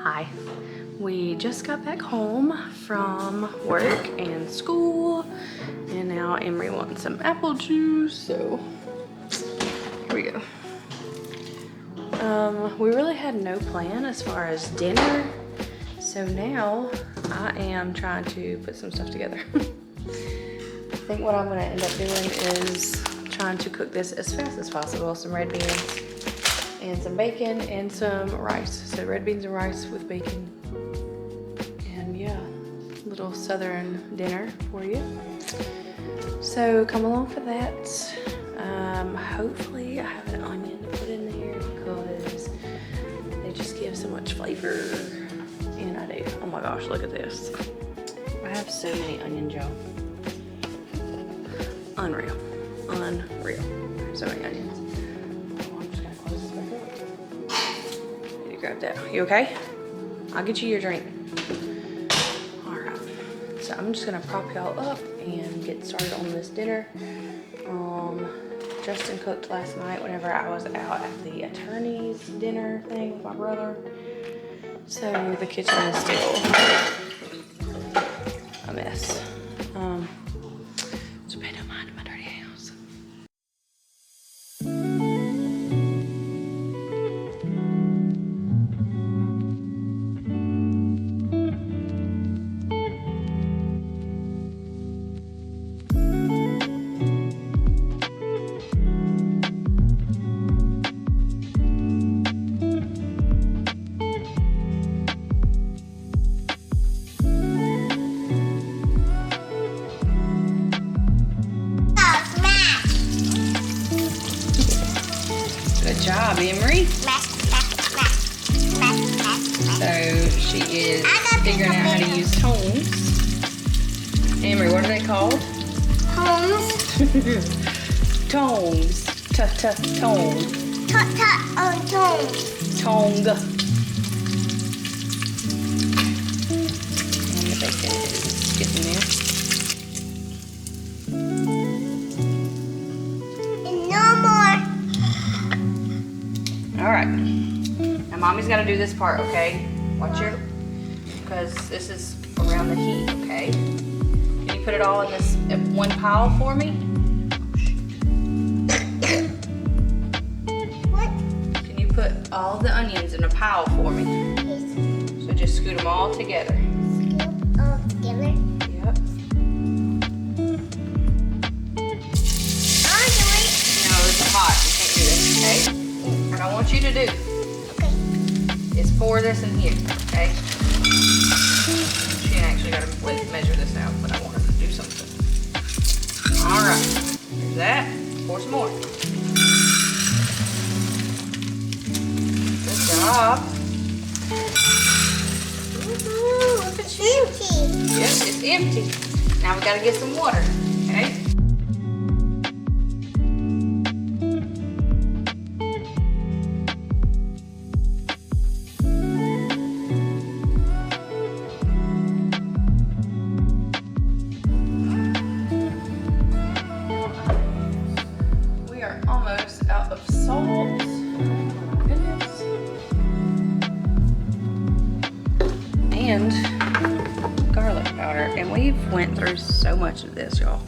Hi. We just got back home from work and school, and now Emery wants some apple juice, so here we go. We really had no plan as far as dinner, so now I am trying to put some stuff together. I think what I'm gonna end up doing is trying to cook this as fast as possible. Some red beans and some bacon and some rice. So red beans and rice with bacon. And yeah, little southern dinner for you. So come along for that. Hopefully I have an onion to put in there because they just give so much flavor. And I do. Oh my gosh, look at this. I have so many onions, y'all. Unreal. Unreal. So many onions. Grab that. You okay? I'll get you your drink. Alright. So I'm just gonna prop y'all up and get started on this dinner. Justin cooked last night whenever I was out at the attorney's dinner thing with my brother. So the kitchen is still a mess. So pay no mind to my dirty house. Good job, Emery. So she is figuring out how to use tongs. Emery, what are they called? Tongs. Tongs. Tong. Tongs. Tong. And the bacon is getting there. No more. All right. Now mommy's got to do this part, okay? Watch your, because this is around the heat, okay? Can you put it all in this one pile for me? What? Can you put all the onions in a pile for me? Yes. So just scoot them all together. Scoop all together. Yep. I'll do it. No, it's hot. You can't do this, okay? What I want you to do Okay. is pour this in here, okay? She actually got to measure this out, but I want her to do something. All right. There's that. Pour some more. Good job. Woohoo, look at you. Empty. Yes, it's empty. Now we got to get some water, okay? We are almost out of salt. Oh my goodness. And garlic powder. And we've went through so much of this, y'all.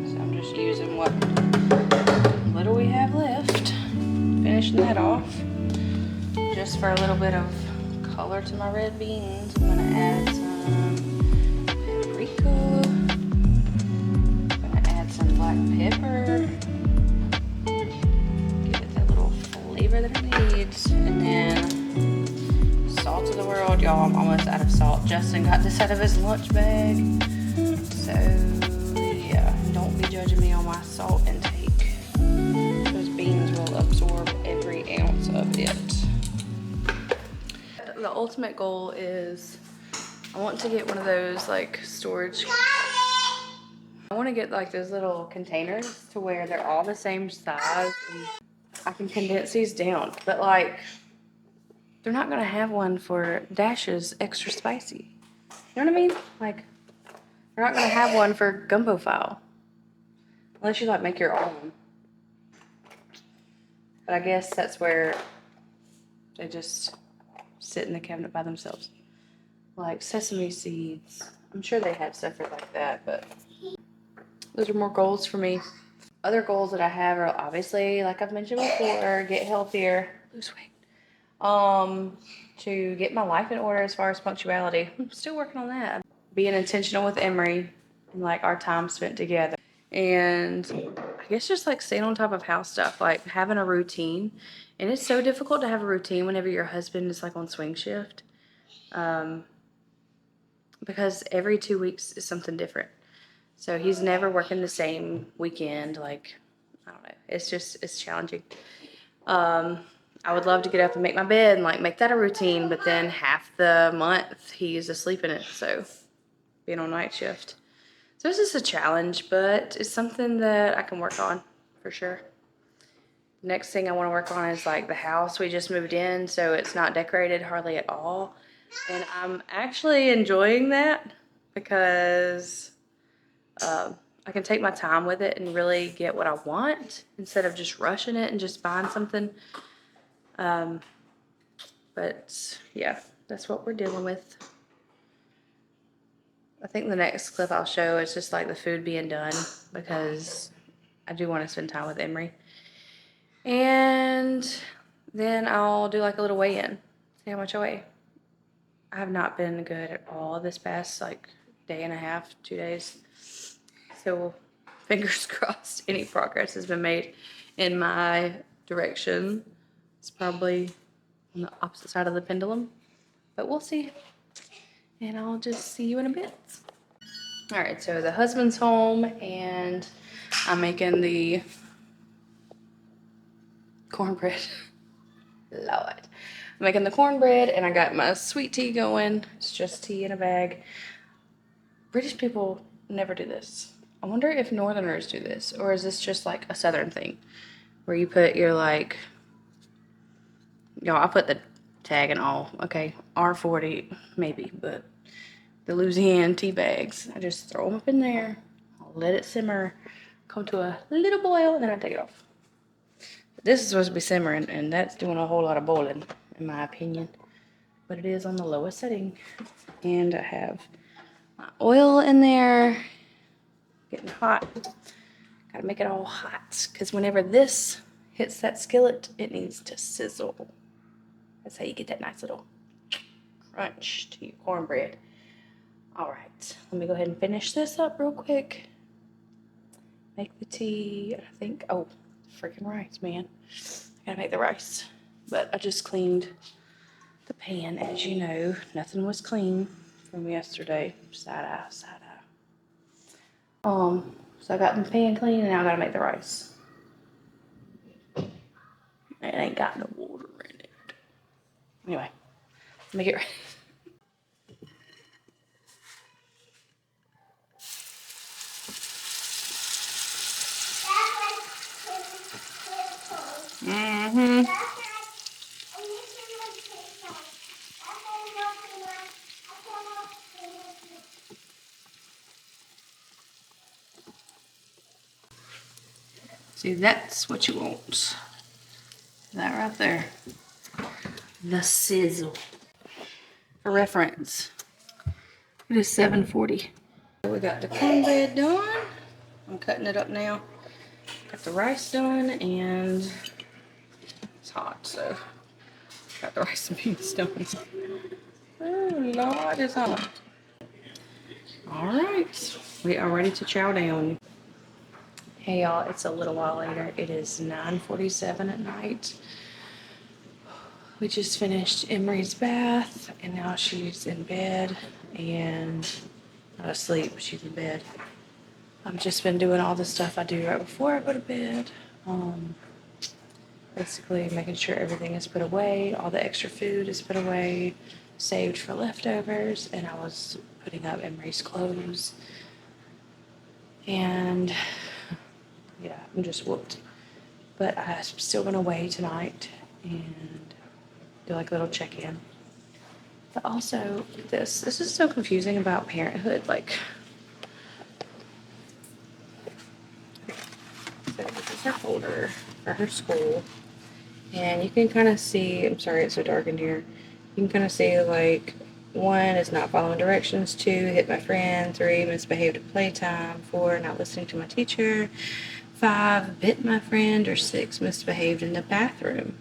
So I'm just using what little we have left. Finishing that off. Just for a little bit of color to my red beans, I'm gonna add some paprika. I'm gonna add some black pepper. Give it that little flavor that it needs. And then salt of the world. Y'all, I'm almost out of salt. Justin got this out of his lunch bag. So yeah, don't be judging me on my salt intake. Those beans will absorb every ounce of it. The ultimate goal is I want to get one of those like storage. I want to get like those little containers to where they're all the same size and I can condense these down. But like, they're not gonna have one for Dash's extra spicy. You know what I mean? Like, you're not gonna have one for gumbo file. Unless you like make your own. But I guess that's where they just sit in the cabinet by themselves. Like sesame seeds. I'm sure they had stuff for like that, but those are more goals for me. Other goals that I have are obviously, like I've mentioned before, get healthier, lose weight. To get my life in order as far as punctuality. I'm still working on that. Being intentional with Emery and like our time spent together. And I guess just like staying on top of house stuff, like having a routine. And it's so difficult to have a routine whenever your husband is like on swing shift. Because every 2 weeks is something different. So he's never working the same weekend. Like, I don't know. It's challenging. I would love to get up and make my bed and like make that a routine, but then half the month he's asleep in it. So being on night shift. So it's just a challenge, but it's something that I can work on for sure. Next thing I want to work on is like the house. We just moved in, so it's not decorated hardly at all. And I'm actually enjoying that because I can take my time with it and really get what I want instead of just rushing it and just buying something. But yeah, that's what we're dealing with. I think the next clip I'll show is just like the food being done because I do want to spend time with Emery. And then I'll do like a little weigh-in, see how much I weigh. I have not been good at all this past like day and a half, 2 days. So fingers crossed any progress has been made in my direction. It's probably on the opposite side of the pendulum, but we'll see. And I'll just see you in a bit. All right, so the husband's home and I'm making the cornbread. Lord. I'm making the cornbread and I got my sweet tea going. It's just tea in a bag. British people never do this. I wonder if Northerners do this, or is this just like a Southern thing where you put your like, I put the tag and all, okay, R40 maybe, but the Louisiana tea bags, I just throw them up in there. I'll let it simmer, come to a little boil, and then I take it off. But this is supposed to be simmering, and that's doing a whole lot of boiling, in my opinion. But it is on the lowest setting. And I have my oil in there, getting hot. Gotta make it all hot, because whenever this hits that skillet, it needs to sizzle. That's how you get that nice little crunch to your cornbread. All right, let me go ahead and finish this up real quick. Make the tea, I think, oh, freaking rice, man. I gotta make the rice. But I just cleaned the pan, as you know. Nothing was clean from yesterday. Side eye, side eye. So I got the pan clean and now I gotta make the rice. It ain't got no water in it. Anyway, let me get ready. Mm-hmm. See, that's what you want. That right there. The sizzle. For reference, it is 7:40. We got the cornbread done. I'm cutting it up now. Got the rice done and it's hot, so got the rice and beans done. Oh Lord, it's hot. All right, we are ready to chow down. Hey y'all, it's a little while later. It is 9:47 at night. We just finished Emery's bath and now she's in bed and not asleep, she's in bed. I've just been doing all the stuff I do right before I go to bed. Basically making sure everything is put away, all the extra food is put away, saved for leftovers, and I was putting up Emery's clothes. And yeah, I'm just whooped. But I'm still gonna weigh tonight and do like a little check-in. But also this is so confusing about parenthood. Like, so this is her folder for her school. And you can kind of see, I'm sorry it's so dark in here. You can kind of see like 1 is not following directions, 2 hit my friend, 3 misbehaved at playtime, 4 not listening to my teacher, 5 bit my friend, or 6 misbehaved in the bathroom.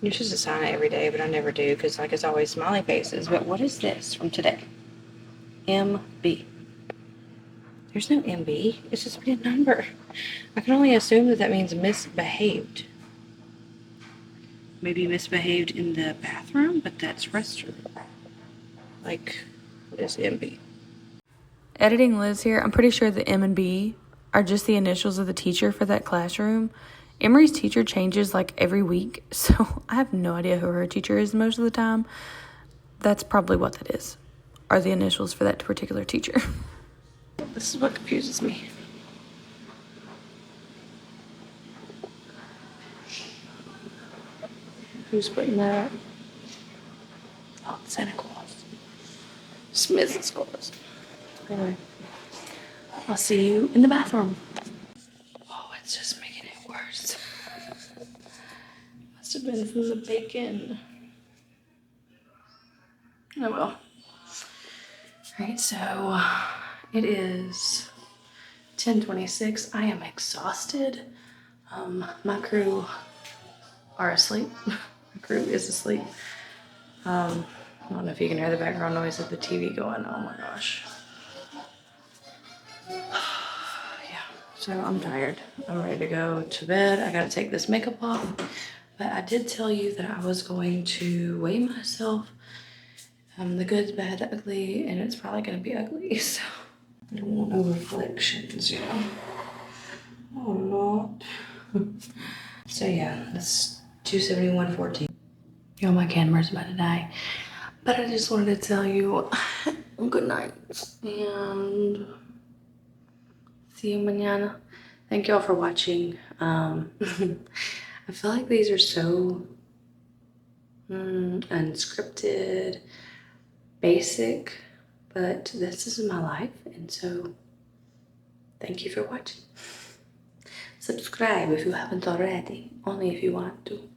You're supposed to sign it every day, but I never do because like it's always smiley faces. But what is this from today? MB. There's no MB. It's just a number. I can only assume that that means misbehaved. Maybe misbehaved in the bathroom, but that's restroom. Like, what is MB? Editing Liz here. I'm pretty sure the M and B are just the initials of the teacher for that classroom. Emery's teacher changes like every week, so I have no idea who her teacher is most of the time. That's probably what that is, are the initials for that particular teacher. This is what confuses me. Who's putting that up? Oh, Santa Claus. Smith's Claus. Anyway, I'll see you in the bathroom. Oh, it's just making it worse. Must have been from the bacon. Oh well. Alright, so it is 10:26. I am exhausted. My crew are asleep. My crew is asleep. I don't know if you can hear the background noise of the TV going. Oh my gosh. Yeah, so I'm tired. I'm ready to go to bed. I gotta take this makeup off. But I did tell you that I was going to weigh myself. The good, bad, the ugly, and it's probably gonna be ugly, so I don't want no reflections, you know. Oh Lord. So yeah, that's 271.14. Yo, my camera's about to die. But I just wanted to tell you good night and see you mañana. Thank y'all for watching. I feel like these are so unscripted, basic, but this is my life, and so thank you for watching. Subscribe if you haven't already, only if you want to.